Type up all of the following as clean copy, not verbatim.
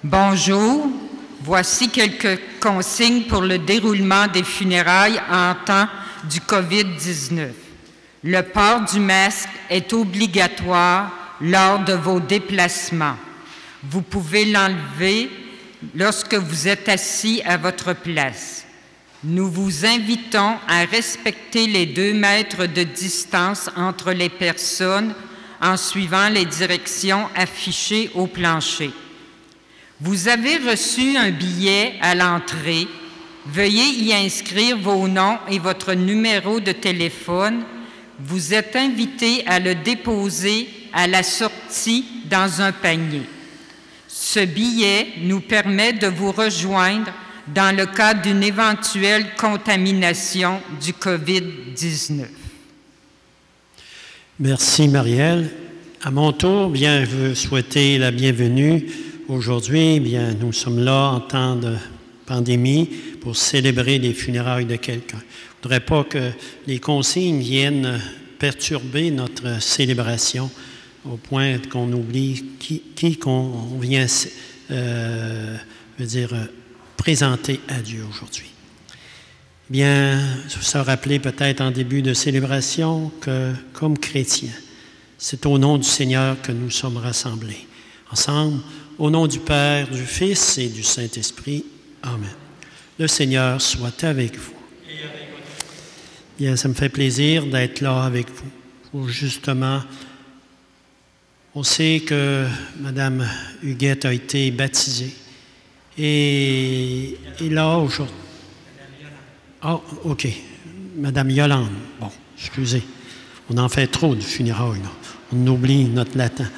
Bonjour, voici quelques consignes pour le déroulement des funérailles en temps du COVID-19. Le port du masque est obligatoire lors de vos déplacements. Vous pouvez l'enlever lorsque vous êtes assis à votre place. Nous vous invitons à respecter les 2 mètres de distance entre les personnes en suivant les directions affichées au plancher. Vous avez reçu un billet à l'entrée. Veuillez y inscrire vos noms et votre numéro de téléphone. Vous êtes invité à le déposer à la sortie dans un panier. Ce billet nous permet de vous rejoindre dans le cas d'une éventuelle contamination du COVID-19. Merci, Marielle. À mon tour, je veux souhaiter la bienvenue. Aujourd'hui, nous sommes là en temps de pandémie pour célébrer les funérailles de quelqu'un. Je ne voudrais pas que les consignes viennent perturber notre célébration au point qu'on oublie qui qu'on vient présenter à Dieu aujourd'hui. Se rappeler peut-être en début de célébration que, comme chrétiens, c'est au nom du Seigneur que nous sommes rassemblés. Ensemble, au nom du Père, du Fils et du Saint-Esprit. Amen. Le Seigneur soit avec vous. Et avec votre... ça me fait plaisir d'être là avec vous. Pour justement, on sait que Mme Huguette a été baptisée. Et là, aujourd'hui... Ah, OK. Mme Yolande. Bon, excusez. On en fait trop de funérailles, là. On oublie notre latin.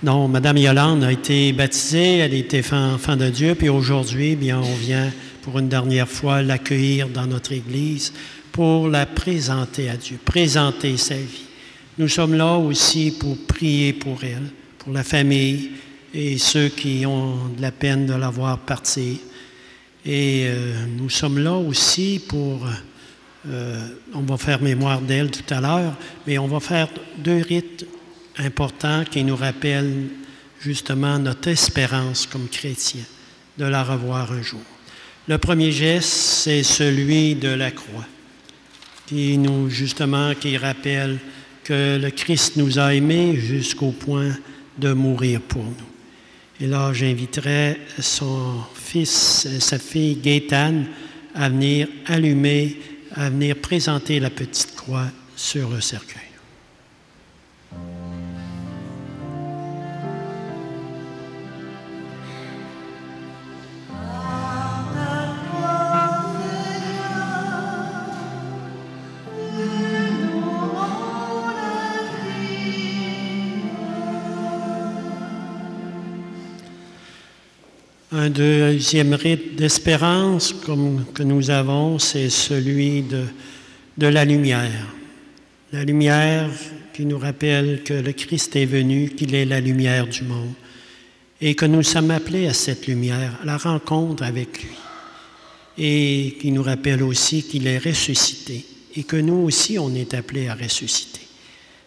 Non, Mme Yolande a été baptisée, elle a été enfant de Dieu, puis aujourd'hui, on vient pour une dernière fois l'accueillir dans notre Église pour la présenter à Dieu, présenter sa vie. Nous sommes là aussi pour prier pour elle, pour la famille et ceux qui ont de la peine de la voir partir. Et nous sommes là aussi pour... on va faire mémoire d'elle tout à l'heure, mais on va faire 2 rites important qui nous rappelle justement notre espérance comme chrétiens de la revoir un jour. Le premier geste, c'est celui de la croix, qui rappelle que le Christ nous a aimés jusqu'au point de mourir pour nous. Et là, j'inviterai sa fille Gaétane à venir allumer, à venir présenter la petite croix sur le cercueil. Un deuxième rite d'espérance que nous avons, c'est celui de la lumière. La lumière qui nous rappelle que le Christ est venu, qu'il est la lumière du monde, et que nous sommes appelés à cette lumière, à la rencontre avec lui, et qui nous rappelle aussi qu'il est ressuscité, et que nous aussi, on est appelés à ressusciter.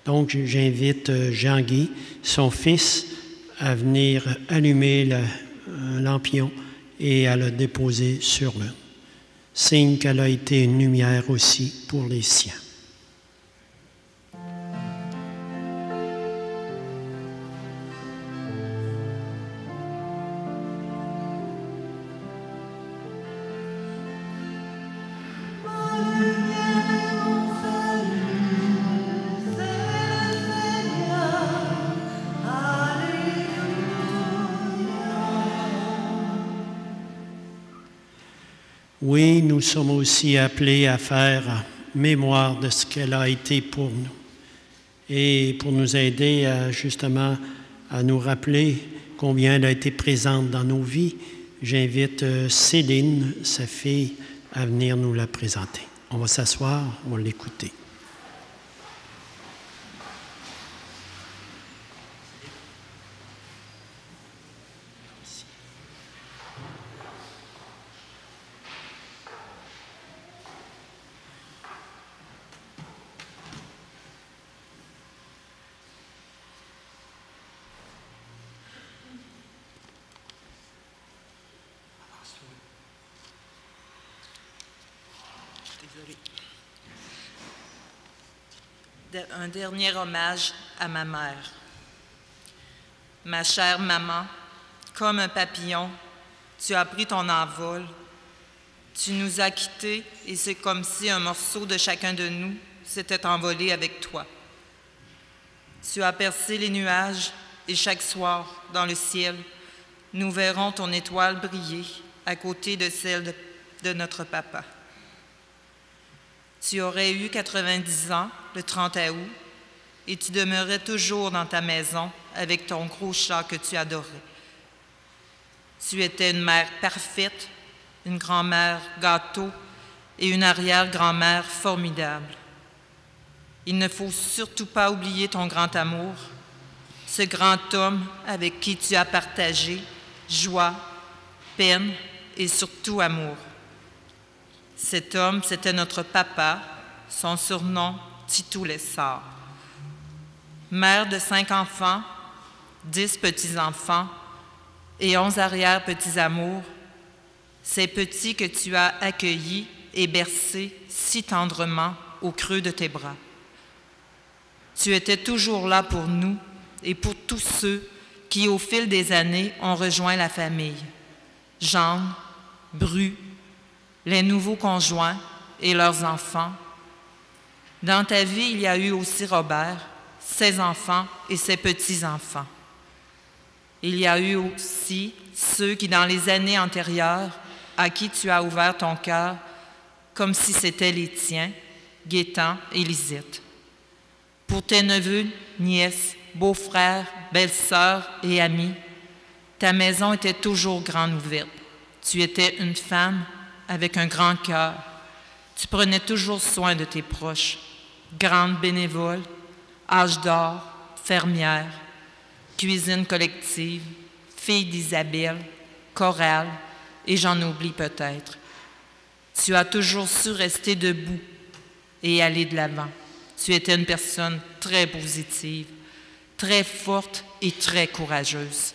Donc, j'invite Jean-Guy, son fils, à venir allumer un lampion et à le déposer sur l'urne. Signe qu'elle a été une lumière aussi pour les siens. Oui, nous sommes aussi appelés à faire mémoire de ce qu'elle a été pour nous. Et pour nous aider justement à nous rappeler combien elle a été présente dans nos vies, j'invite Céline, sa fille, à venir nous la présenter. On va s'asseoir, on va l'écouter. Un dernier hommage à ma mère. Ma chère maman, comme un papillon, tu as pris ton envol. Tu nous as quittés et c'est comme si un morceau de chacun de nous s'était envolé avec toi. Tu as percé les nuages et chaque soir, dans le ciel, nous verrons ton étoile briller à côté de celle de notre papa. Tu aurais eu 90 ans le 30 août et tu demeurais toujours dans ta maison avec ton gros chat que tu adorais. Tu étais une mère parfaite, une grand-mère gâteau et une arrière-grand-mère formidable. Il ne faut surtout pas oublier ton grand amour, ce grand homme avec qui tu as partagé joie, peine et surtout amour. Cet homme, c'était notre papa, son surnom, Titou Lessard. Mère de 5 enfants, 10 petits-enfants et 11 arrière-petits-amours, ces petits que tu as accueillis et bercés si tendrement au creux de tes bras. Tu étais toujours là pour nous et pour tous ceux qui, au fil des années, ont rejoint la famille. Jeanne, Bru, les nouveaux conjoints et leurs enfants. Dans ta vie, il y a eu aussi Robert, ses enfants et ses petits-enfants. Il y a eu aussi ceux qui, dans les années antérieures, à qui tu as ouvert ton cœur comme si c'était les tiens, Gaétan et Lisette. Pour tes neveux, nièces, beaux-frères, belles-sœurs et amis, ta maison était toujours grande ouverte. Tu étais une femme avec un grand cœur. Tu prenais toujours soin de tes proches. Grande bénévole, âge d'or, fermière, cuisine collective, fille d'Isabelle, chorale, et j'en oublie peut-être. Tu as toujours su rester debout et aller de l'avant. Tu étais une personne très positive, très forte et très courageuse.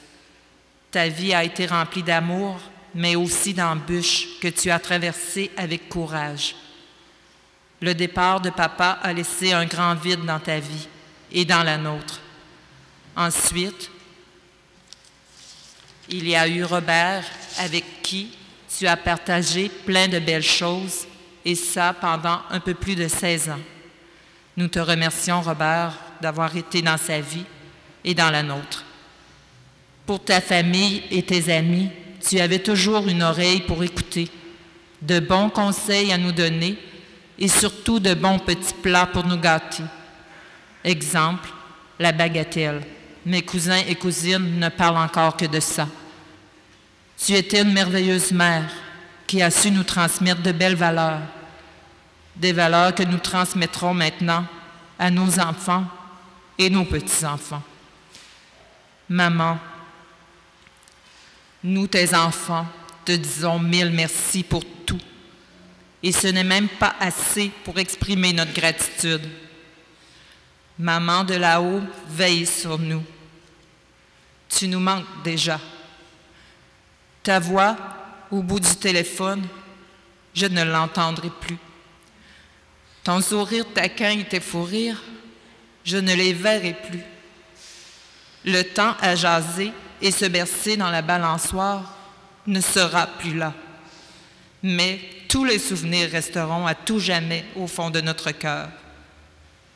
Ta vie a été remplie d'amour, mais aussi d'embûches que tu as traversées avec courage. Le départ de papa a laissé un grand vide dans ta vie et dans la nôtre. Ensuite, il y a eu Robert, avec qui tu as partagé plein de belles choses, et ça pendant un peu plus de 16 ans. Nous te remercions, Robert, d'avoir été dans sa vie et dans la nôtre. Pour ta famille et tes amis, tu avais toujours une oreille pour écouter, de bons conseils à nous donner et surtout de bons petits plats pour nous gâter. Exemple, la bagatelle. Mes cousins et cousines ne parlent encore que de ça. Tu étais une merveilleuse mère qui a su nous transmettre de belles valeurs, des valeurs que nous transmettrons maintenant à nos enfants et nos petits-enfants. Maman, nous, tes enfants, te disons 1000 merci pour tout. Et ce n'est même pas assez pour exprimer notre gratitude. Maman de là-haut, veille sur nous. Tu nous manques déjà. Ta voix, au bout du téléphone, je ne l'entendrai plus. Ton sourire taquin et tes fous rires, je ne les verrai plus. Le temps à jaser et se bercer dans la balançoire ne sera plus là. Mais tous les souvenirs resteront à tout jamais au fond de notre cœur,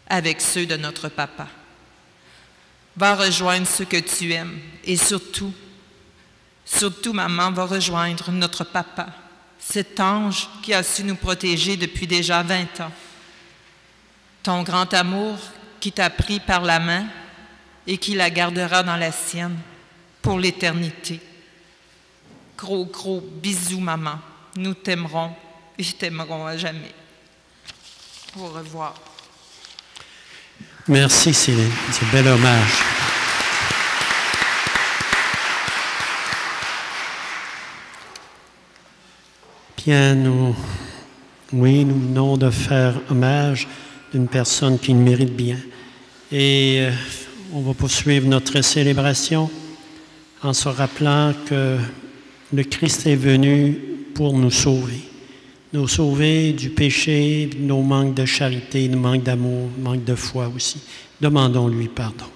avec ceux de notre papa. Va rejoindre ceux que tu aimes et surtout, maman, va rejoindre notre papa, cet ange qui a su nous protéger depuis déjà 20 ans. Ton grand amour qui t'a pris par la main et qui la gardera dans la sienne pour l'éternité. Gros, gros bisous, maman. Nous t'aimerons et t'aimerons à jamais. Au revoir. Merci, Céline. C'est un bel hommage. Bien, nous venons de faire hommage d'une personne qui le mérite bien. Et on va poursuivre notre célébration en se rappelant que le Christ est venu pour nous sauver. nous sauver du péché, de nos manques de charité, de manque d'amour, manque de foi aussi. Demandons-lui pardon.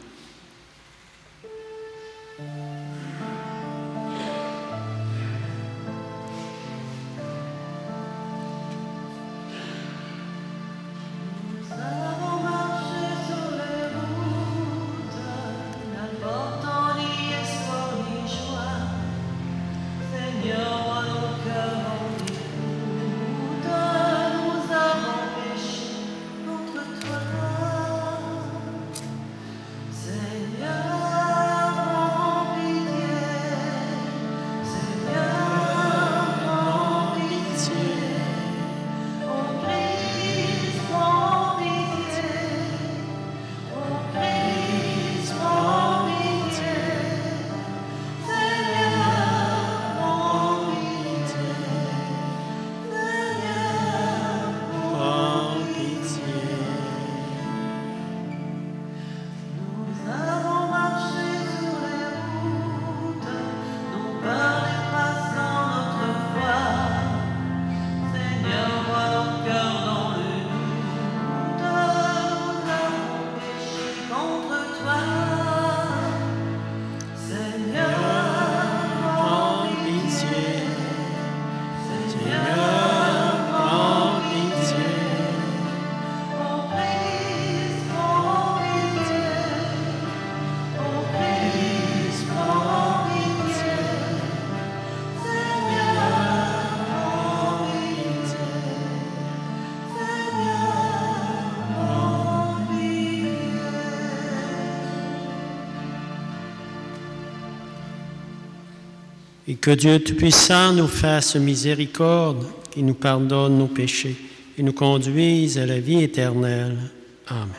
Et que Dieu Tout-Puissant nous fasse miséricorde, qu'il nous pardonne nos péchés et nous conduise à la vie éternelle. Amen.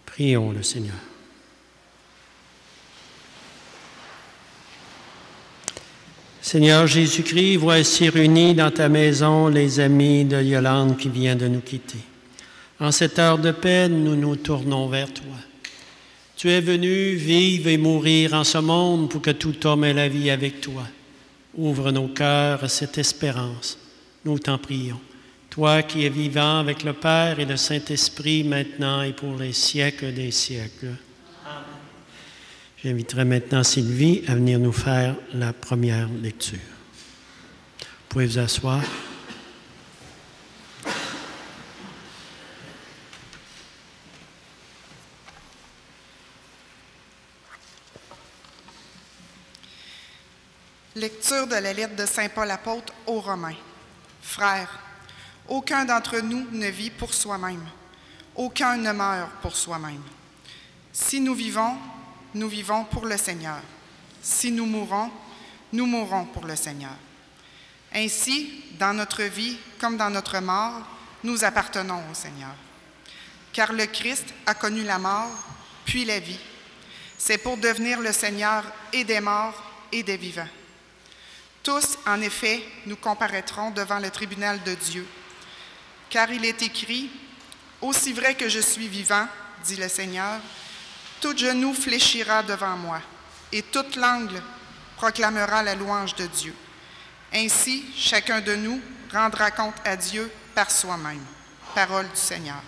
Prions le Seigneur. Seigneur Jésus-Christ, voici réunis dans ta maison les amis de Yolande qui vient de nous quitter. En cette heure de peine, nous nous tournons vers toi. Tu es venu vivre et mourir en ce monde pour que tout homme ait la vie avec toi. Ouvre nos cœurs à cette espérance. Nous t'en prions. Toi qui es vivant avec le Père et le Saint-Esprit, maintenant et pour les siècles des siècles. Amen. J'inviterai maintenant Sylvie à venir nous faire la première lecture. Vous pouvez vous asseoir. Lecture de la lettre de saint Paul apôtre aux Romains. Frères, aucun d'entre nous ne vit pour soi-même. Aucun ne meurt pour soi-même. Si nous vivons pour le Seigneur. Si nous mourrons pour le Seigneur. Ainsi, dans notre vie comme dans notre mort, nous appartenons au Seigneur. Car le Christ a connu la mort, puis la vie. C'est pour devenir le Seigneur et des morts et des vivants. Tous, en effet, nous comparaîtrons devant le tribunal de Dieu. Car il est écrit, « Aussi vrai que je suis vivant, dit le Seigneur, tout genou fléchira devant moi, et toute langue proclamera la louange de Dieu. Ainsi, chacun de nous rendra compte à Dieu par soi-même. » Parole du Seigneur.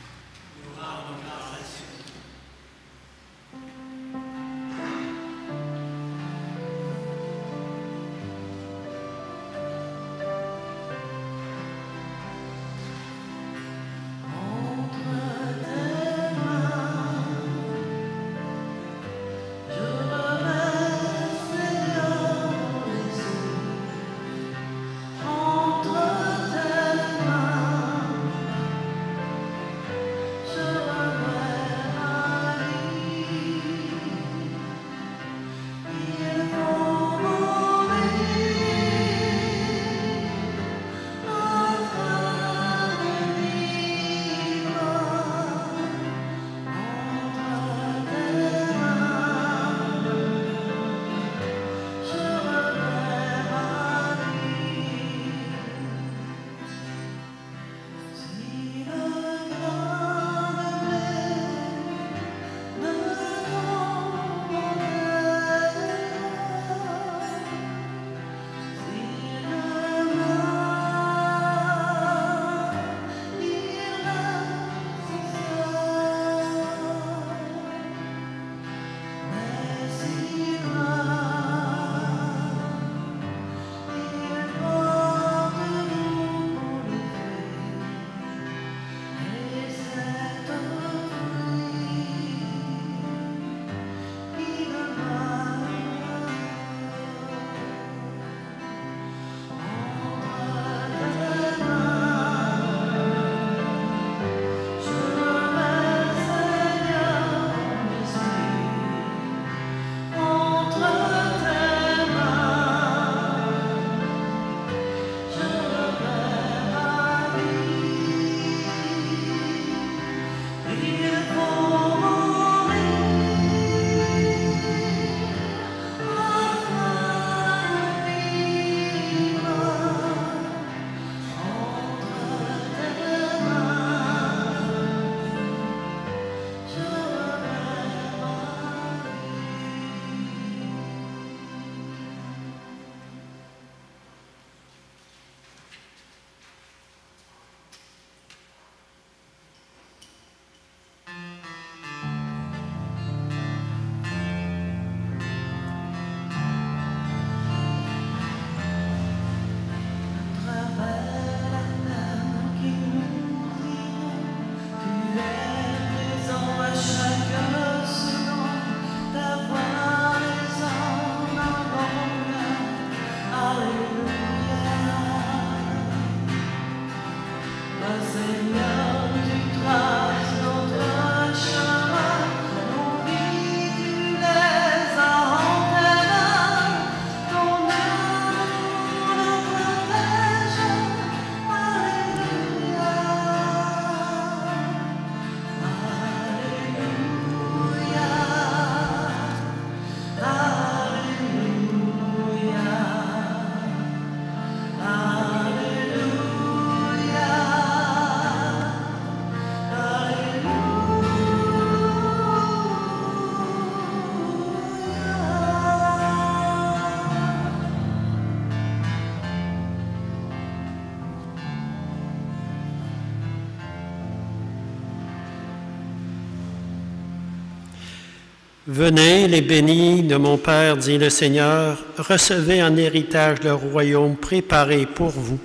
Venez, les bénis de mon Père, dit le Seigneur, recevez en héritage le royaume préparé pour vous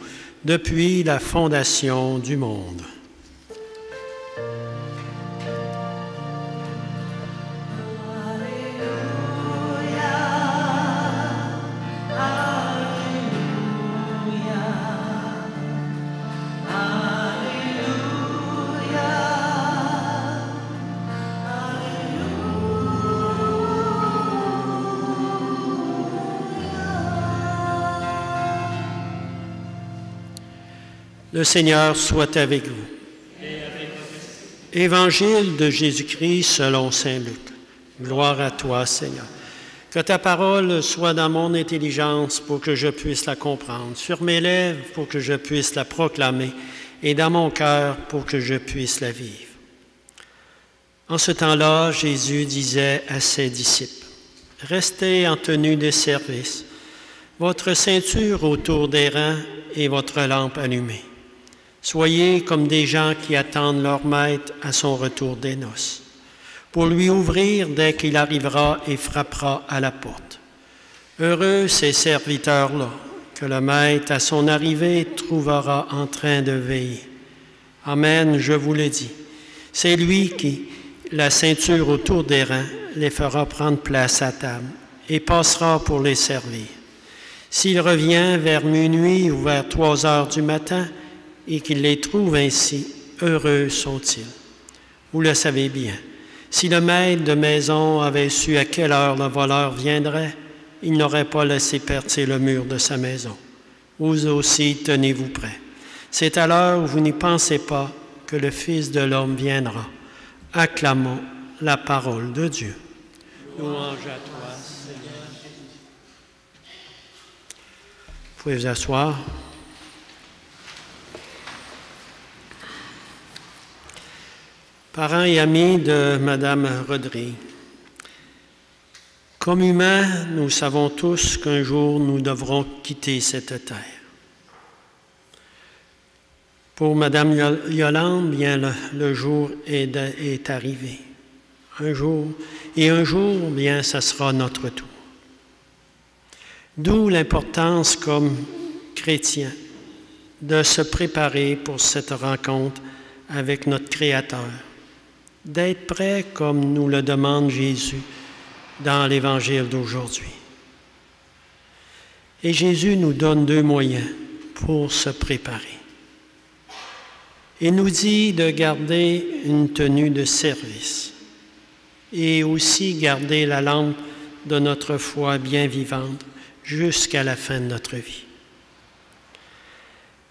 depuis la fondation du monde. Le Seigneur soit avec vous. Évangile de Jésus-Christ selon saint Luc. Gloire à toi, Seigneur. Que ta parole soit dans mon intelligence pour que je puisse la comprendre, sur mes lèvres pour que je puisse la proclamer et dans mon cœur pour que je puisse la vivre. En ce temps-là, Jésus disait à ses disciples, « Restez en tenue de service, votre ceinture autour des reins et votre lampe allumée. Soyez comme des gens qui attendent leur maître à son retour des noces, pour lui ouvrir dès qu'il arrivera et frappera à la porte. Heureux ces serviteurs-là, que le maître à son arrivée trouvera en train de veiller. Amen, je vous le dis. C'est lui qui, la ceinture autour des reins, les fera prendre place à table et passera pour les servir. S'il revient vers minuit ou vers 3 heures du matin, et qu'il les trouve ainsi, heureux sont-ils. Vous le savez bien, si le maître de maison avait su à quelle heure le voleur viendrait, il n'aurait pas laissé percer le mur de sa maison. Vous aussi, tenez-vous prêts. C'est à l'heure où vous n'y pensez pas que le Fils de l'homme viendra. Acclamons la parole de Dieu. Louange à toi, Seigneur. Vous pouvez vous asseoir. Parents et amis de Madame Rodrigue, comme humains, nous savons tous qu'un jour nous devrons quitter cette terre. Pour Madame Yolande, bien le jour est arrivé. Un jour, bien, ça sera notre tour. D'où l'importance comme chrétiens de se préparer pour cette rencontre avec notre Créateur, d'être prêt comme nous le demande Jésus dans l'Évangile d'aujourd'hui. Et Jésus nous donne 2 moyens pour se préparer. Il nous dit de garder une tenue de service et aussi garder la lampe de notre foi bien vivante jusqu'à la fin de notre vie.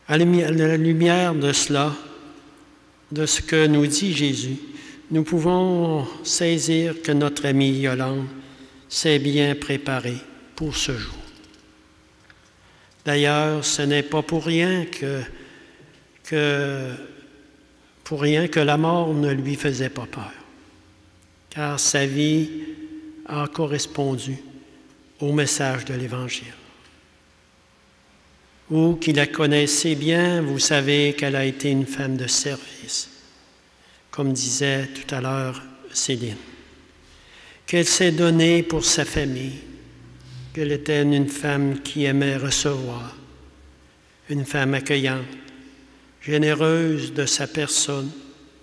À la lumière de cela, de ce que nous dit Jésus, nous pouvons saisir que notre amie Yolande s'est bien préparée pour ce jour. D'ailleurs, ce n'est pas pour rien que la mort ne lui faisait pas peur, car sa vie a correspondu au message de l'Évangile. Vous qui la connaissez bien, vous savez qu'elle a été une femme de service, comme disait tout à l'heure Céline, qu'elle s'est donnée pour sa famille, qu'elle était une femme qui aimait recevoir, une femme accueillante, généreuse de sa personne,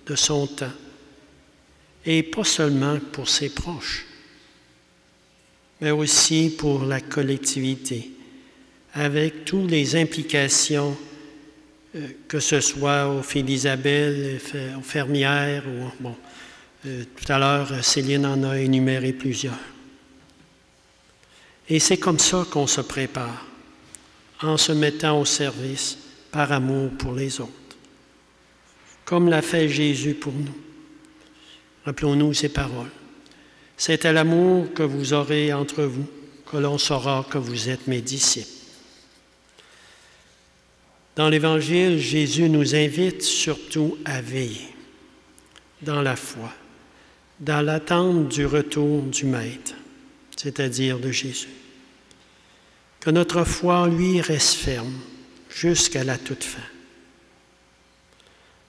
de son temps, et pas seulement pour ses proches, mais aussi pour la collectivité, avec toutes les implications, que ce soit aux filles d'Isabelle, aux fermières, tout à l'heure, Céline en a énuméré plusieurs. Et c'est comme ça qu'on se prépare, en se mettant au service par amour pour les autres, comme l'a fait Jésus pour nous. Rappelons-nous ces paroles. C'est à l'amour que vous aurez entre vous que l'on saura que vous êtes mes disciples. Dans l'Évangile, Jésus nous invite surtout à veiller dans la foi, dans l'attente du retour du Maître, c'est-à-dire de Jésus. Que notre foi en lui reste ferme jusqu'à la toute fin.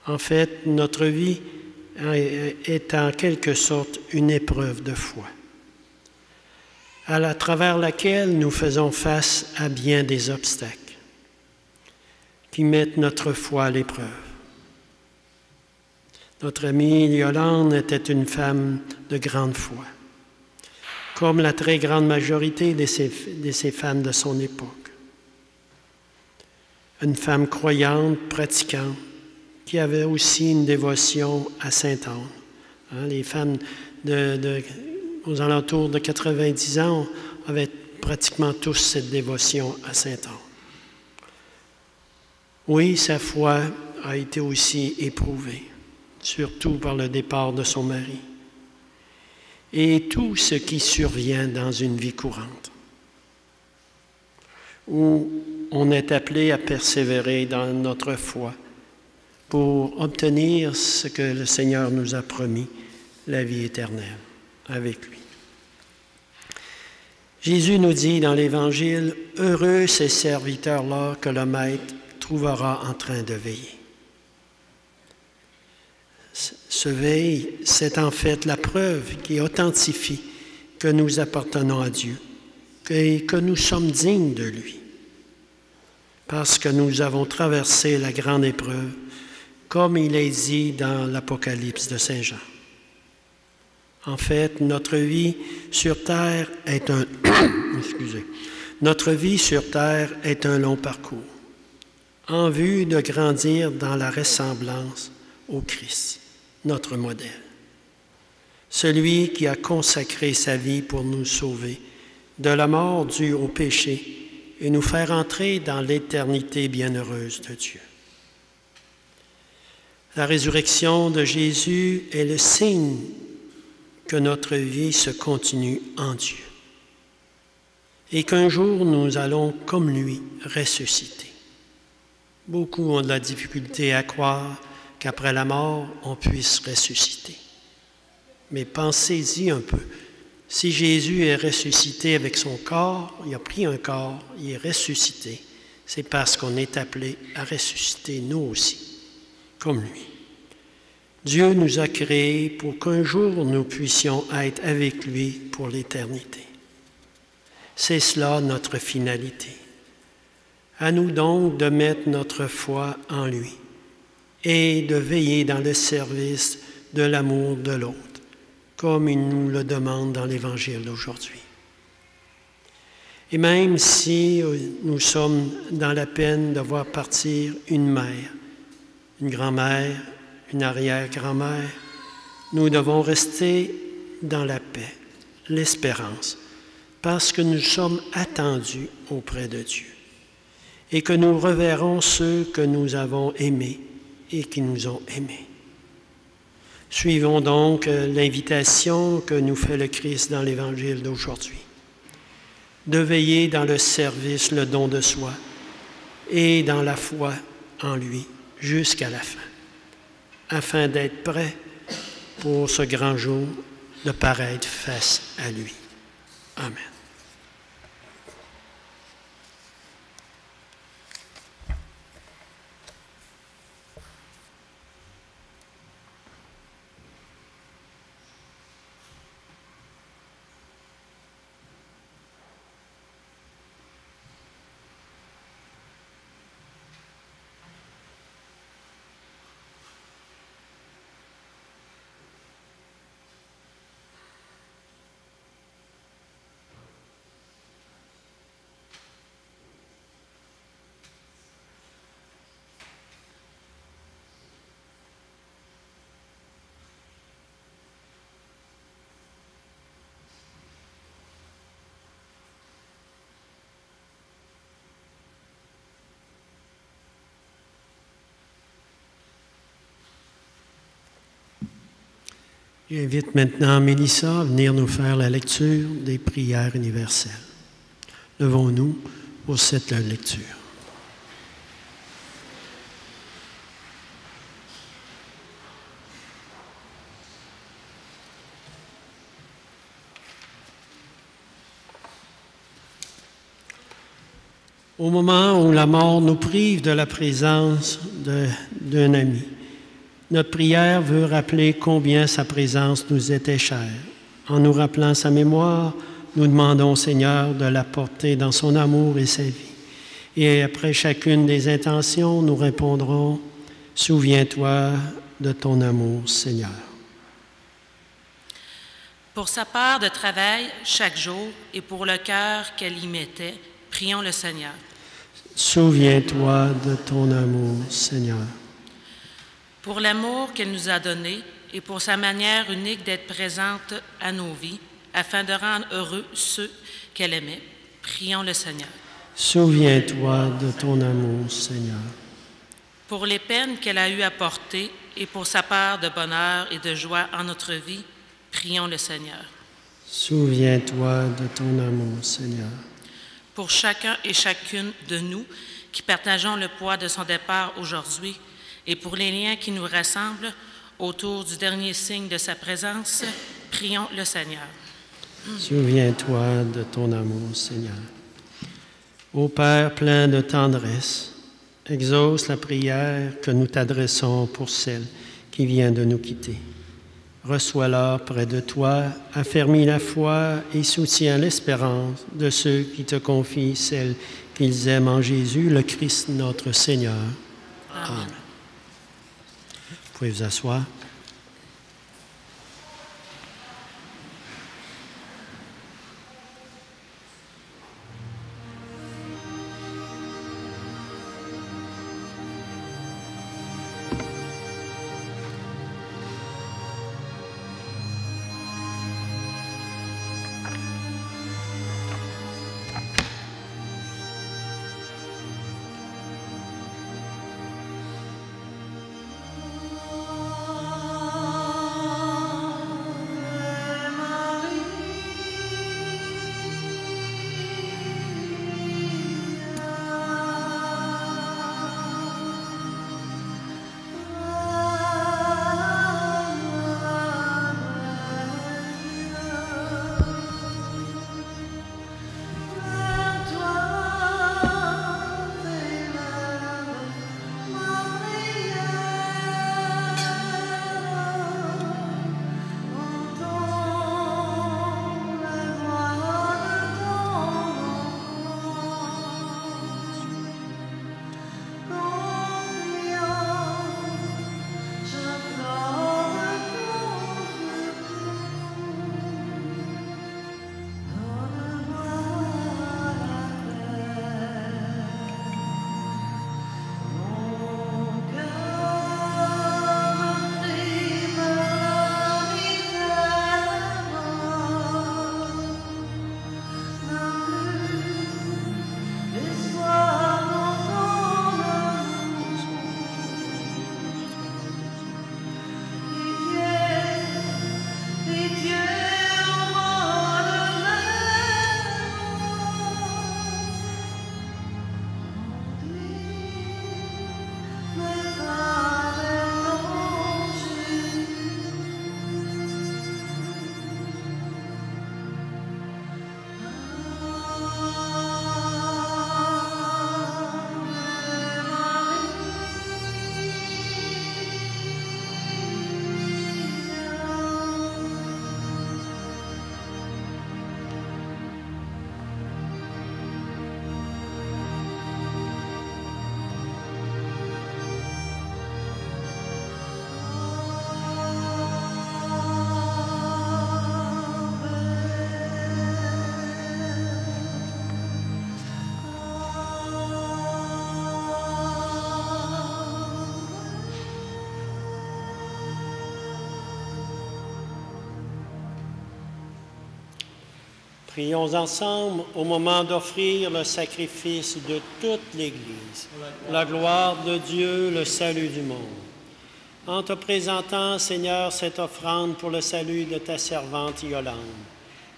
En fait, notre vie est en quelque sorte une épreuve de foi. à travers laquelle nous faisons face à bien des obstacles qui mettent notre foi à l'épreuve. Notre amie Yolande était une femme de grande foi, comme la très grande majorité de ces femmes de son époque. Une femme croyante, pratiquante, qui avait aussi une dévotion à Sainte-Anne. Les femmes aux alentours de 90 ans avaient pratiquement tous cette dévotion à Sainte-Anne. Oui, sa foi a été aussi éprouvée, surtout par le départ de son mari, et tout ce qui survient dans une vie courante, où on est appelé à persévérer dans notre foi pour obtenir ce que le Seigneur nous a promis, la vie éternelle avec lui. Jésus nous dit dans l'Évangile, « Heureux ces serviteurs-là que le Maître trouvera en train de veiller. » Ce veille, c'est en fait la preuve qui authentifie que nous appartenons à Dieu et que nous sommes dignes de lui, parce que nous avons traversé la grande épreuve, comme il est dit dans l'Apocalypse de Saint Jean. En fait, notre vie sur terre est notre vie sur terre est un long parcours, en vue de grandir dans la ressemblance au Christ, notre modèle. Celui qui a consacré sa vie pour nous sauver de la mort due au péché et nous faire entrer dans l'éternité bienheureuse de Dieu. La résurrection de Jésus est le signe que notre vie se continue en Dieu et qu'un jour nous allons, comme lui, ressusciter. Beaucoup ont de la difficulté à croire qu'après la mort, on puisse ressusciter. Mais pensez-y un peu. Si Jésus est ressuscité avec son corps, il a pris un corps, il est ressuscité, c'est parce qu'on est appelé à ressusciter nous aussi, comme lui. Dieu nous a créés pour qu'un jour nous puissions être avec lui pour l'éternité. C'est cela notre finalité. À nous donc de mettre notre foi en lui et de veiller dans le service de l'amour de l'autre, comme il nous le demande dans l'Évangile d'aujourd'hui. Et même si nous sommes dans la peine de voir partir une mère, une grand-mère, une arrière-grand-mère, nous devons rester dans la paix, l'espérance, parce que nous sommes attendus auprès de Dieu et que nous reverrons ceux que nous avons aimés et qui nous ont aimés. Suivons donc l'invitation que nous fait le Christ dans l'Évangile d'aujourd'hui, de veiller dans le service, le don de soi, et dans la foi en lui jusqu'à la fin, afin d'être prêt pour ce grand jour de paraître face à lui. Amen. J'invite maintenant Mélissa à venir nous faire la lecture des prières universelles. Levons-nous pour cette lecture. Au moment où la mort nous prive de la présence d'un ami, notre prière veut rappeler combien sa présence nous était chère, en nous rappelant sa mémoire Nous demandons, Seigneur, de la porter dans son amour et sa vie. Et après chacune des intentions, nous répondrons, « Souviens-toi de ton amour, Seigneur. » Pour sa part de travail chaque jour et pour le cœur qu'elle y mettait, prions le Seigneur. Souviens-toi de ton amour, Seigneur. Pour l'amour qu'elle nous a donné et pour sa manière unique d'être présente à nos vies, afin de rendre heureux ceux qu'elle aimait, prions le Seigneur. Souviens-toi de ton amour, Seigneur. Pour les peines qu'elle a eu à porter et pour sa part de bonheur et de joie en notre vie, prions le Seigneur. Souviens-toi de ton amour, Seigneur. Pour chacun et chacune de nous qui partageons le poids de son départ aujourd'hui et pour les liens qui nous rassemblent autour du dernier signe de sa présence, prions le Seigneur. Souviens-toi de ton amour, Seigneur. Ô Père plein de tendresse, exauce la prière que nous t'adressons pour celle qui vient de nous quitter. Reçois-la près de toi, affermis la foi et soutiens l'espérance de ceux qui te confient celle qu'ils aiment en Jésus, le Christ notre Seigneur. Amen. Vous pouvez vous asseoir. Prions ensemble au moment d'offrir le sacrifice de toute l'Église, la gloire de Dieu, le salut du monde. En te présentant, Seigneur, cette offrande pour le salut de ta servante Yolande,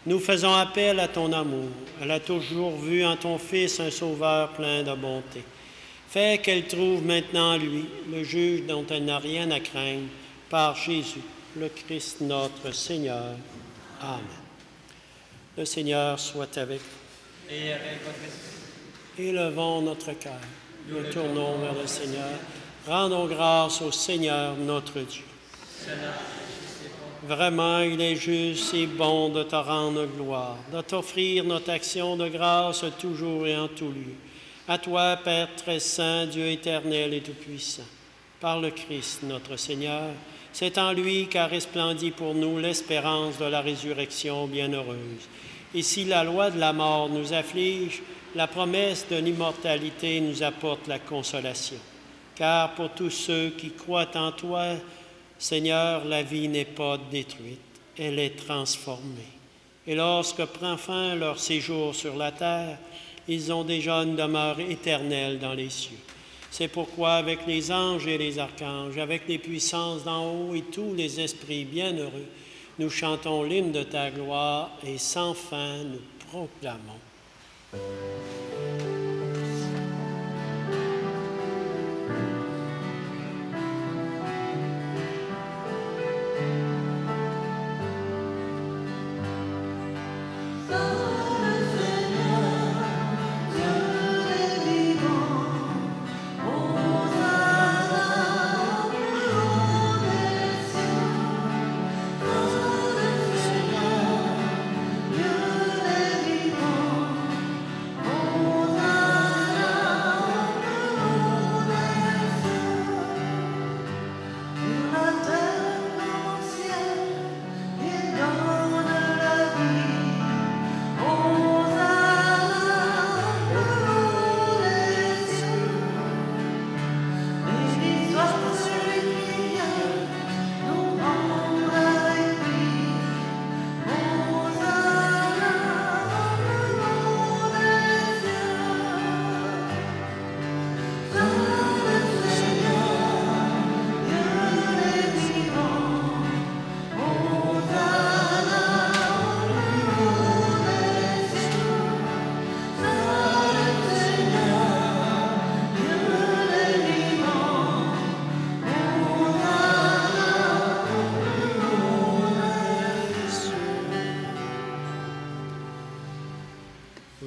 nous faisons appel à ton amour. Elle a toujours vu en ton Fils un Sauveur plein de bonté. Fais qu'elle trouve maintenant en lui le juge dont elle n'a rien à craindre, par Jésus, le Christ notre Seigneur. Amen. Le Seigneur soit avec vous. Et avec votre esprit. Élevons notre cœur. Nous tournons vers le Seigneur. Rendons grâce au Seigneur notre Dieu. Cela est juste et bon. Vraiment, il est juste et bon de te rendre gloire, de t'offrir notre action de grâce toujours et en tout lieu. À toi, Père très saint, Dieu éternel et tout-puissant, par le Christ notre Seigneur, c'est en lui qu'a resplendi pour nous l'espérance de la résurrection bienheureuse. Et si la loi de la mort nous afflige, la promesse de l'immortalité nous apporte la consolation. Car pour tous ceux qui croient en toi, Seigneur, la vie n'est pas détruite, elle est transformée. Et lorsque prend fin leur séjour sur la terre, ils ont déjà une demeure éternelle dans les cieux. C'est pourquoi, avec les anges et les archanges, avec les puissances d'en haut et tous les esprits bienheureux, nous chantons l'hymne de ta gloire et sans fin nous proclamons.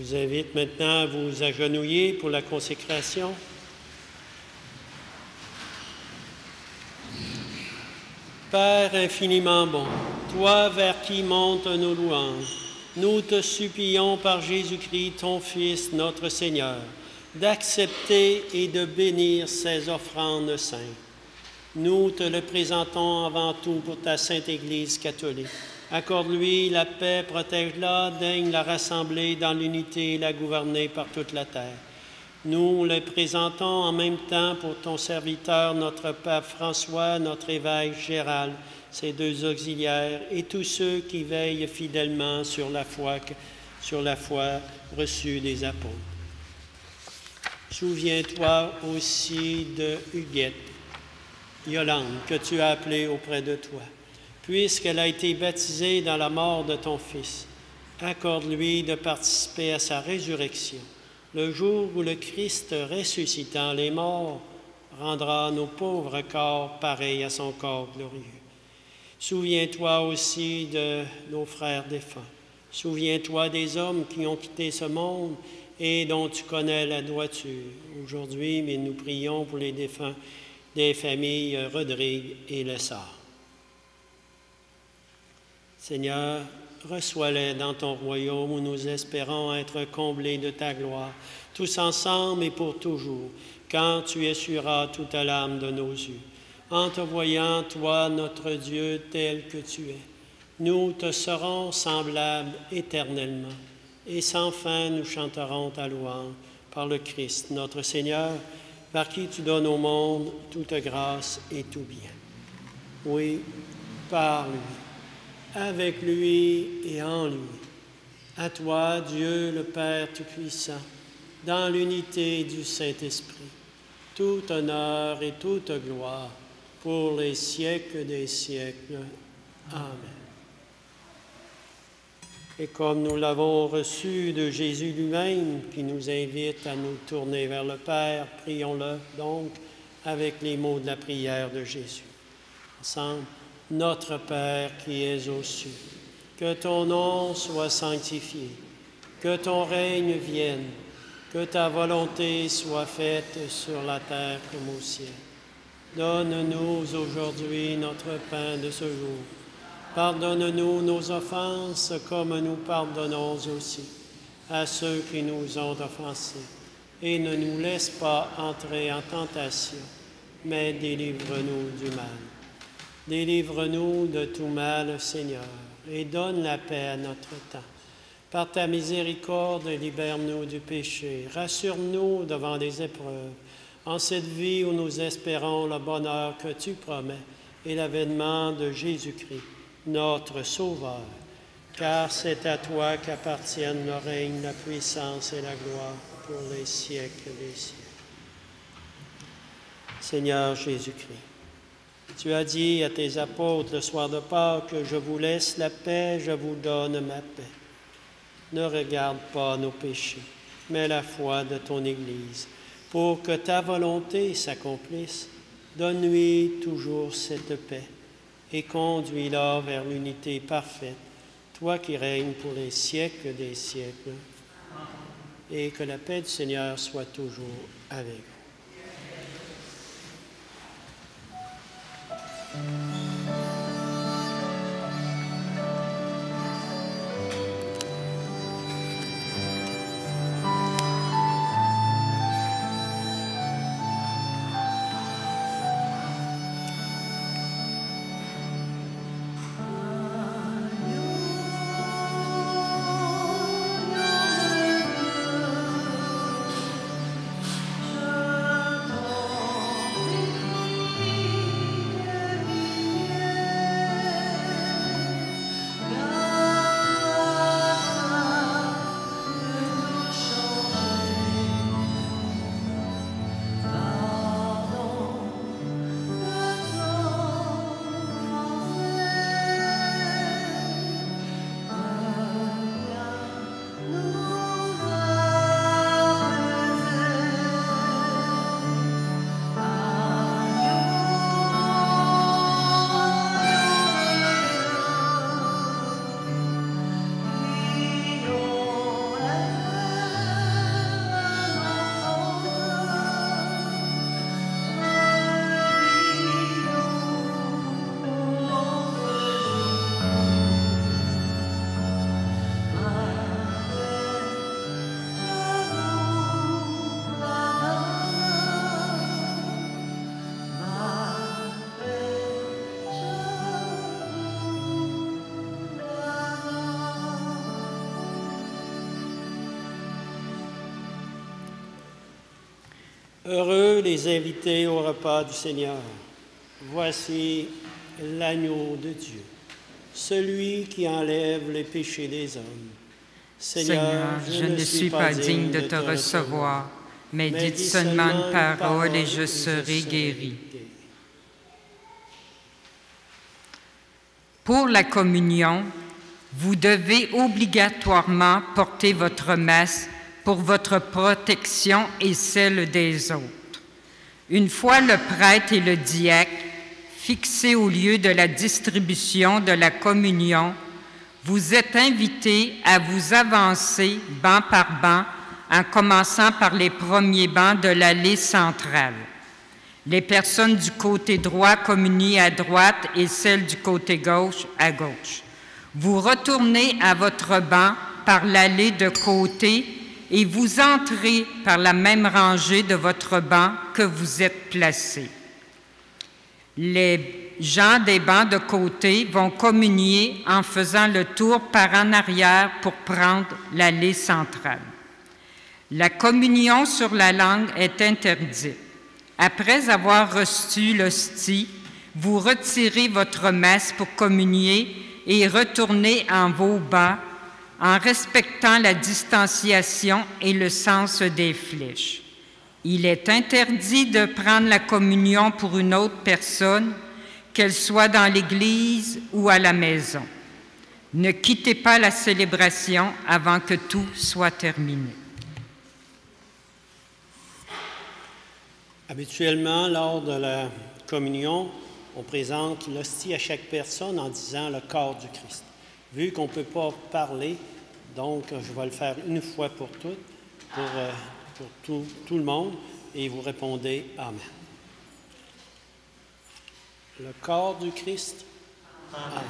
Je vous invite maintenant à vous agenouiller pour la consécration. Père infiniment bon, toi vers qui montent nos louanges, nous te supplions par Jésus-Christ, ton Fils, notre Seigneur, d'accepter et de bénir ces offrandes saintes. Nous te le présentons avant tout pour ta sainte Église catholique. Accorde-lui la paix, protège-la, daigne la rassembler dans l'unité et la gouverner par toute la terre. Nous le présentons en même temps pour ton serviteur, notre pape François, notre évêque Gérald, ses deux auxiliaires et tous ceux qui veillent fidèlement sur la foi reçue des apôtres. Souviens-toi aussi de Huguette, Yolande, que tu as appelée auprès de toi. Puisqu'elle a été baptisée dans la mort de ton Fils, accorde-lui de participer à sa résurrection, le jour où le Christ, ressuscitant les morts, rendra nos pauvres corps pareils à son corps glorieux. Souviens-toi aussi de nos frères défunts. Souviens-toi des hommes qui ont quitté ce monde et dont tu connais la droiture. Aujourd'hui, mais nous prions pour les défunts des familles Rodrigue et Lessard. Seigneur, reçois-les dans ton royaume où nous espérons être comblés de ta gloire, tous ensemble et pour toujours, quand tu essuieras toute l'âme de nos yeux. En te voyant, toi, notre Dieu, tel que tu es, nous te serons semblables éternellement, et sans fin nous chanterons ta louange par le Christ, notre Seigneur, par qui tu donnes au monde toute grâce et tout bien. Oui, par lui, avec lui et en lui. À toi, Dieu le Père Tout-Puissant, dans l'unité du Saint-Esprit, tout honneur et toute gloire pour les siècles des siècles. Amen. Et comme nous l'avons reçu de Jésus lui-même, qui nous invite à nous tourner vers le Père, prions-le donc avec les mots de la prière de Jésus. Ensemble. Notre Père qui es aux cieux, que ton nom soit sanctifié, que ton règne vienne, que ta volonté soit faite sur la terre comme au ciel. Donne-nous aujourd'hui notre pain de ce jour. Pardonne-nous nos offenses comme nous pardonnons aussi à ceux qui nous ont offensés. Et ne nous laisse pas entrer en tentation, mais délivre-nous du mal. Délivre-nous de tout mal, Seigneur, et donne la paix à notre temps. Par ta miséricorde, libère-nous du péché. Rassure-nous devant les épreuves. En cette vie où nous espérons le bonheur que tu promets et l'avènement de Jésus-Christ, notre Sauveur. Car c'est à toi qu'appartiennent le règne, la puissance et la gloire pour les siècles des siècles. Seigneur Jésus-Christ, tu as dit à tes apôtres le soir de Pâques que je vous laisse la paix, je vous donne ma paix. Ne regarde pas nos péchés, mais la foi de ton Église. Pour que ta volonté s'accomplisse, donne-lui toujours cette paix et conduis-la vers l'unité parfaite, toi qui règnes pour les siècles des siècles. Et que la paix du Seigneur soit toujours avec vous. Heureux les invités au repas du Seigneur. Voici l'agneau de Dieu, celui qui enlève les péchés des hommes. Seigneur, je ne suis pas digne de te recevoir, mais dites seulement une parole et je serai guéri. Pour la communion, vous devez obligatoirement porter votre messe pour votre protection et celle des autres. Une fois le prêtre et le diacre fixés au lieu de la distribution de la communion, vous êtes invités à vous avancer banc par banc en commençant par les premiers bancs de l'allée centrale. Les personnes du côté droit communient à droite et celles du côté gauche à gauche. Vous retournez à votre banc par l'allée de côté et vous entrez par la même rangée de votre banc que vous êtes placés. Les gens des bancs de côté vont communier en faisant le tour par en arrière pour prendre l'allée centrale. La communion sur la langue est interdite. Après avoir reçu l'hostie, vous retirez votre messe pour communier et retournez en vos bancs en respectant la distanciation et le sens des flèches. Il est interdit de prendre la communion pour une autre personne, qu'elle soit dans l'Église ou à la maison. Ne quittez pas la célébration avant que tout soit terminé. Habituellement, lors de la communion, on présente l'hostie à chaque personne en disant le corps du Christ. Vu qu'on ne peut pas parler, donc je vais le faire une fois pour toutes, pour tout le monde, et vous répondez « Amen ». Le corps du Christ. Amen.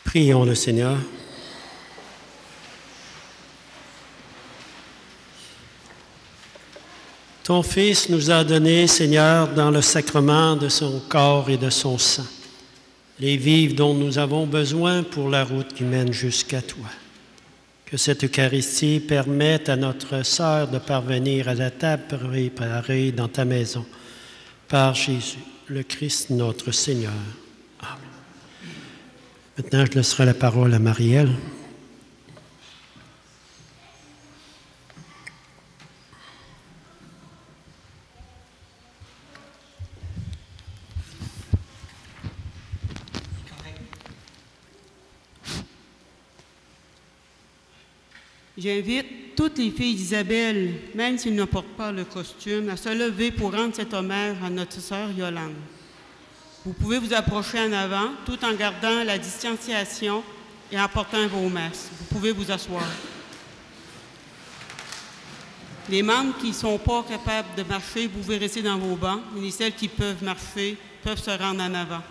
Prions le Seigneur. Ton Fils nous a donné, Seigneur, dans le sacrement de son corps et de son sang, les vivres dont nous avons besoin pour la route qui mène jusqu'à toi. Que cette Eucharistie permette à notre sœur de parvenir à la table préparée dans ta maison, par Jésus, le Christ notre Seigneur. Amen. Maintenant, je laisserai la parole à Marielle. J'invite toutes les filles d'Isabelle, même s'ils ne portent pas le costume, à se lever pour rendre cet hommage à notre sœur Yolande. Vous pouvez vous approcher en avant tout en gardant la distanciation et en portant vos masques. Vous pouvez vous asseoir. Les membres qui ne sont pas capables de marcher, vous pouvez rester dans vos bancs. Et celles qui peuvent marcher peuvent se rendre en avant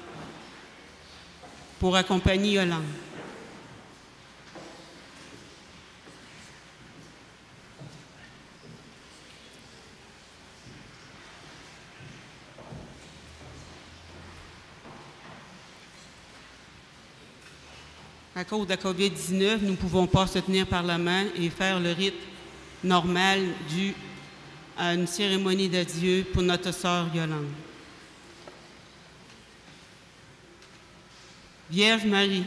pour accompagner Yolande. À cause de la COVID-19, nous ne pouvons pas se tenir par la main et faire le rite normal dû à une cérémonie d'adieu pour notre sœur Yolande. Vierge Marie,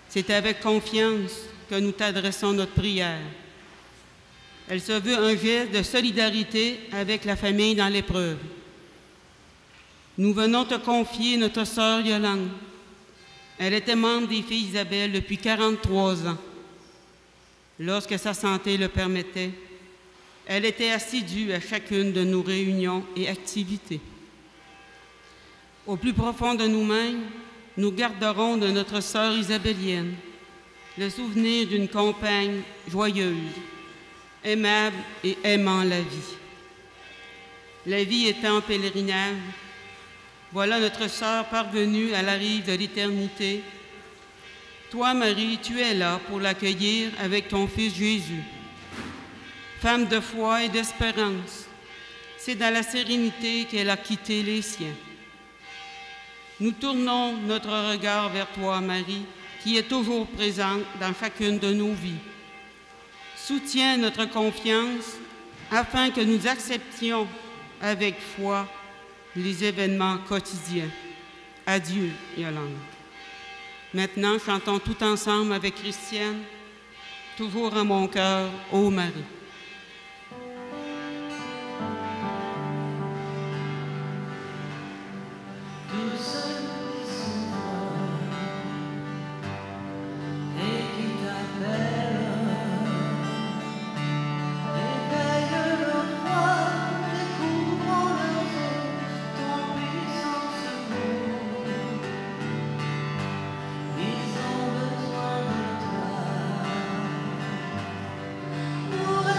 c'est avec confiance que nous t'adressons notre prière. Elle se veut un geste de solidarité avec la famille dans l'épreuve. Nous venons te confier notre sœur Yolande. Elle était membre des filles Isabelle depuis 43 ans. Lorsque sa santé le permettait, elle était assidue à chacune de nos réunions et activités. Au plus profond de nous-mêmes, nous garderons de notre sœur isabellienne le souvenir d'une compagne joyeuse, aimable et aimant la vie. La vie étant en pèlerinage, voilà notre sœur parvenue à la rive de l'éternité. Toi, Marie, tu es là pour l'accueillir avec ton Fils Jésus. Femme de foi et d'espérance, c'est dans la sérénité qu'elle a quitté les siens. Nous tournons notre regard vers toi, Marie, qui est toujours présente dans chacune de nos vies. Soutiens notre confiance afin que nous acceptions avec foi les événements quotidiens. Adieu, Yolande. Maintenant, chantons tout ensemble avec Christiane, toujours en mon cœur, ô Marie. Pour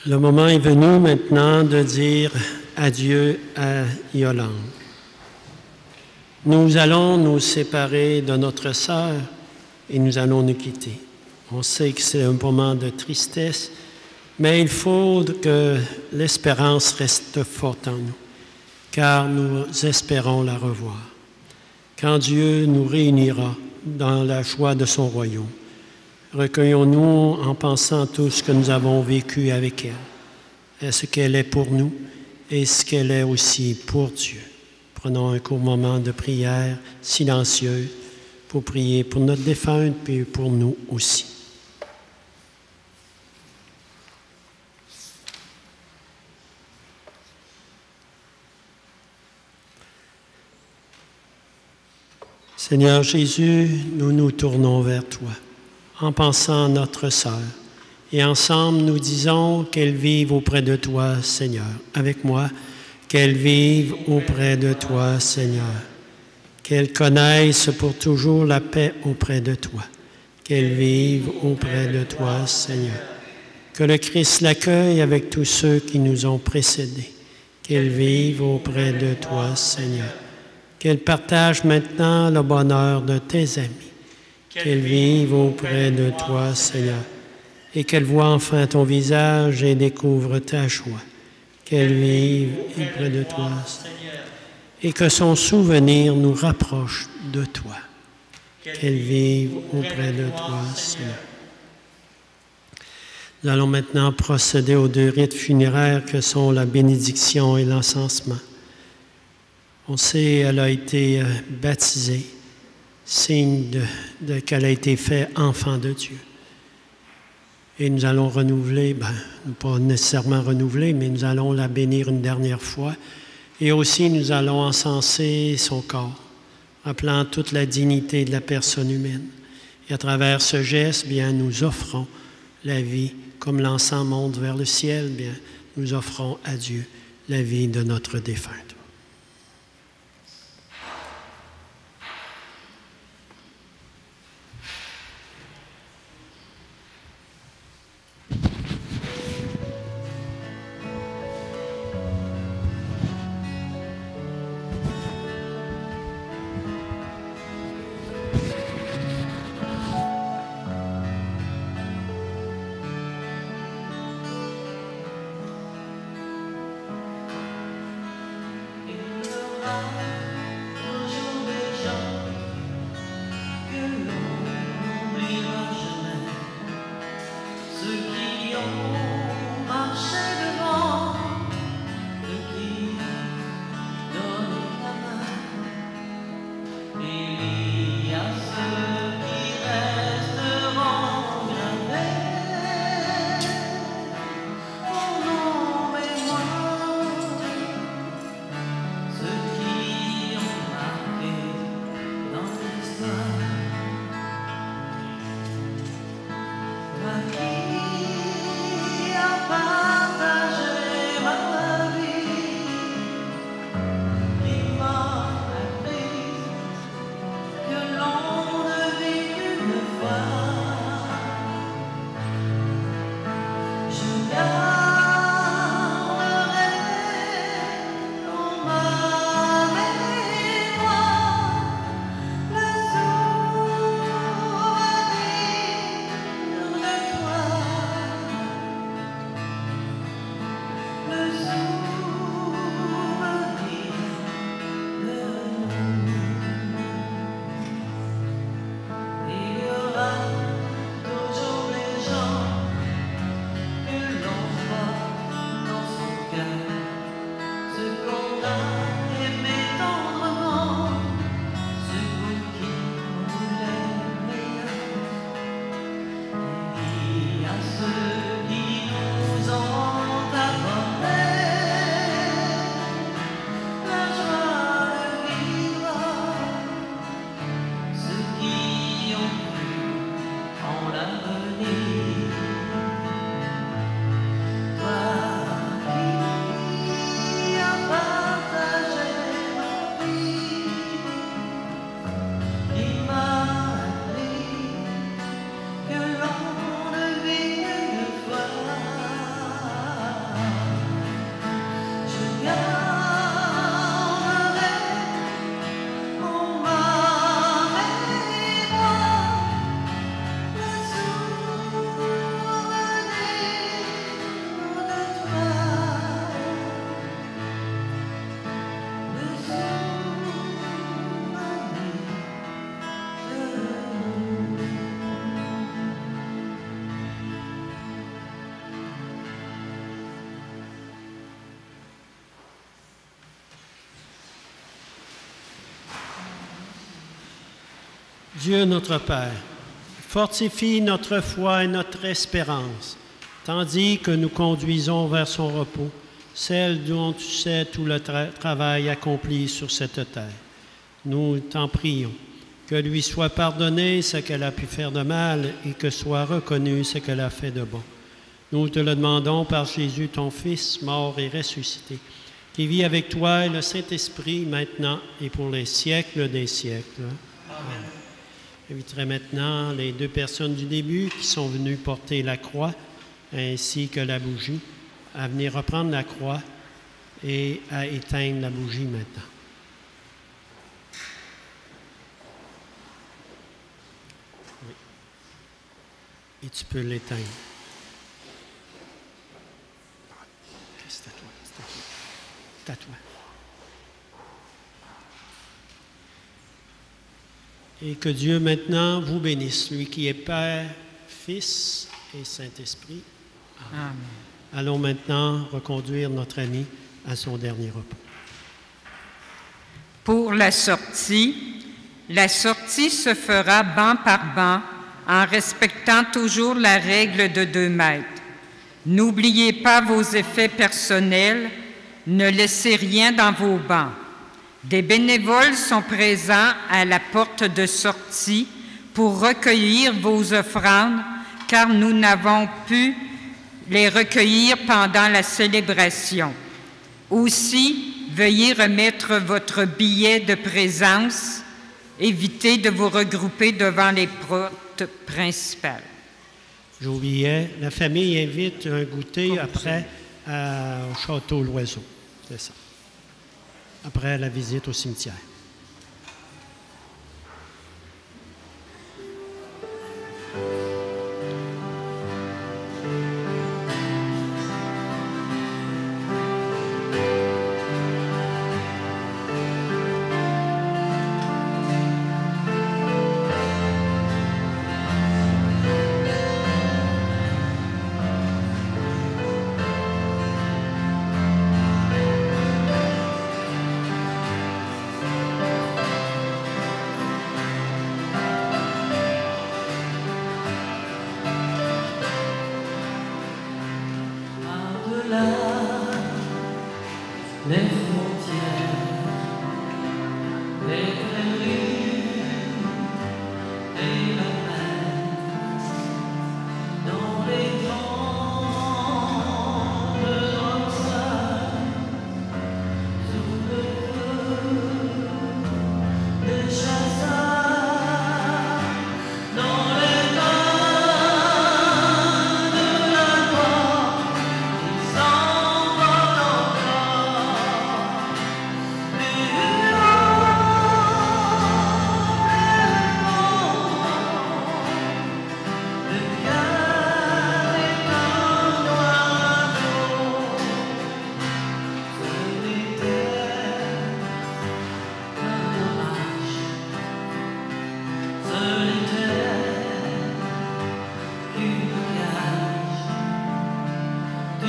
Le moment est venu maintenant de dire adieu à Yolande. Nous allons nous séparer de notre sœur et nous allons nous quitter. On sait que c'est un moment de tristesse, mais il faut que l'espérance reste forte en nous, car nous espérons la revoir. Quand Dieu nous réunira dans la joie de son royaume, recueillons-nous en pensant à tout ce que nous avons vécu avec elle, et ce qu'elle est pour nous et ce qu'elle est aussi pour Dieu. Prenons un court moment de prière silencieuse pour prier pour notre défunte puis pour nous aussi. Seigneur Jésus, nous nous tournons vers toi en pensant à notre sœur et ensemble nous disons qu'elle vive auprès de toi, Seigneur. Avec moi, qu'elle vive auprès de toi, Seigneur. Qu'elle connaisse pour toujours la paix auprès de toi. Qu'elle vive auprès de toi, Seigneur. Que le Christ l'accueille avec tous ceux qui nous ont précédés. Qu'elle vive auprès de toi, Seigneur. Qu'elle partage maintenant le bonheur de tes amis. Qu'elle vive auprès de toi, Seigneur. Et qu'elle voie enfin ton visage et découvre ta joie. Qu'elle vive auprès de toi, Seigneur. Et que son souvenir nous rapproche de toi. Qu'elle vive auprès de toi, Seigneur. Nous allons maintenant procéder aux deux rites funéraires que sont la bénédiction et l'encensement. On sait qu'elle a été baptisée, signe qu'elle a été faite enfant de Dieu. Et nous allons renouveler, pas nécessairement renouveler, mais nous allons la bénir une dernière fois. Et aussi, nous allons encenser son corps, rappelant toute la dignité de la personne humaine. Et à travers ce geste, bien, nous offrons la vie, comme l'encens monte vers le ciel, bien, nous offrons à Dieu la vie de notre défunte. Dieu notre Père, fortifie notre foi et notre espérance, tandis que nous conduisons vers son repos, celle dont tu sais tout le travail accompli sur cette terre. Nous t'en prions, que lui soit pardonné ce qu'elle a pu faire de mal et que soit reconnu ce qu'elle a fait de bon. Nous te le demandons par Jésus, ton Fils, mort et ressuscité, qui vit avec toi et le Saint-Esprit maintenant et pour les siècles des siècles. Amen. J'inviterai maintenant les 2 personnes du début qui sont venues porter la croix ainsi que la bougie à venir reprendre la croix et à éteindre la bougie maintenant. Oui. Et tu peux l'éteindre. C'est à toi, c'est à toi. C'est à toi. Et que Dieu maintenant vous bénisse, lui qui est Père, Fils et Saint-Esprit. Amen. Allons maintenant reconduire notre ami à son dernier repos. Pour la sortie se fera banc par banc en respectant toujours la règle de 2 mètres. N'oubliez pas vos effets personnels, ne laissez rien dans vos bancs. Des bénévoles sont présents à la porte de sortie pour recueillir vos offrandes, car nous n'avons pu les recueillir pendant la célébration. Aussi, veuillez remettre votre billet de présence. Évitez de vous regrouper devant les portes principales. J'oubliais, la famille invite un goûter après au Château L'Oiseau. C'est ça. Après la visite au cimetière.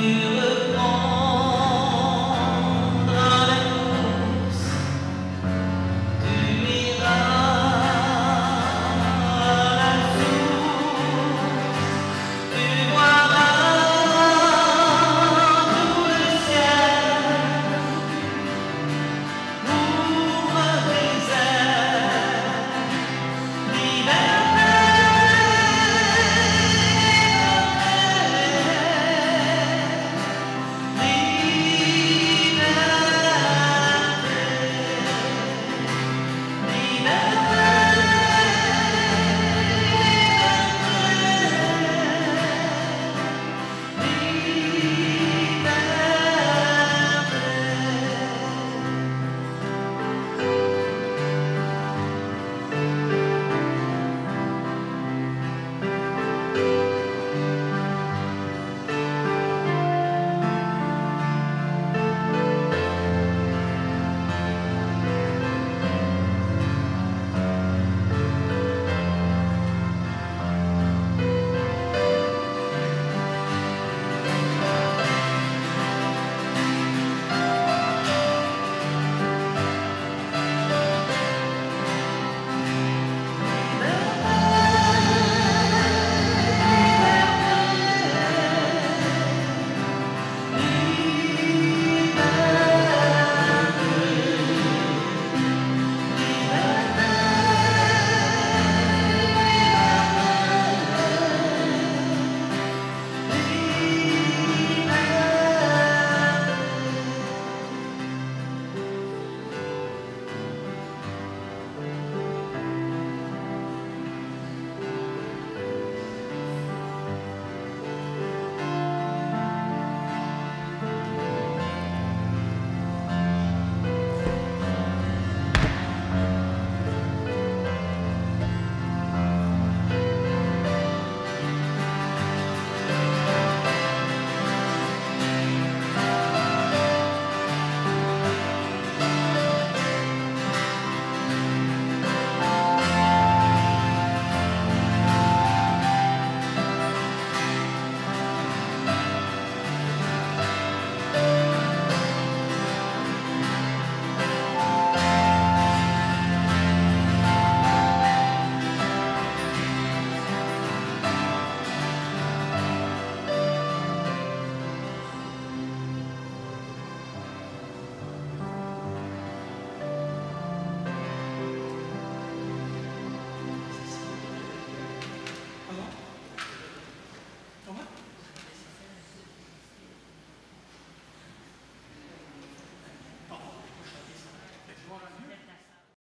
You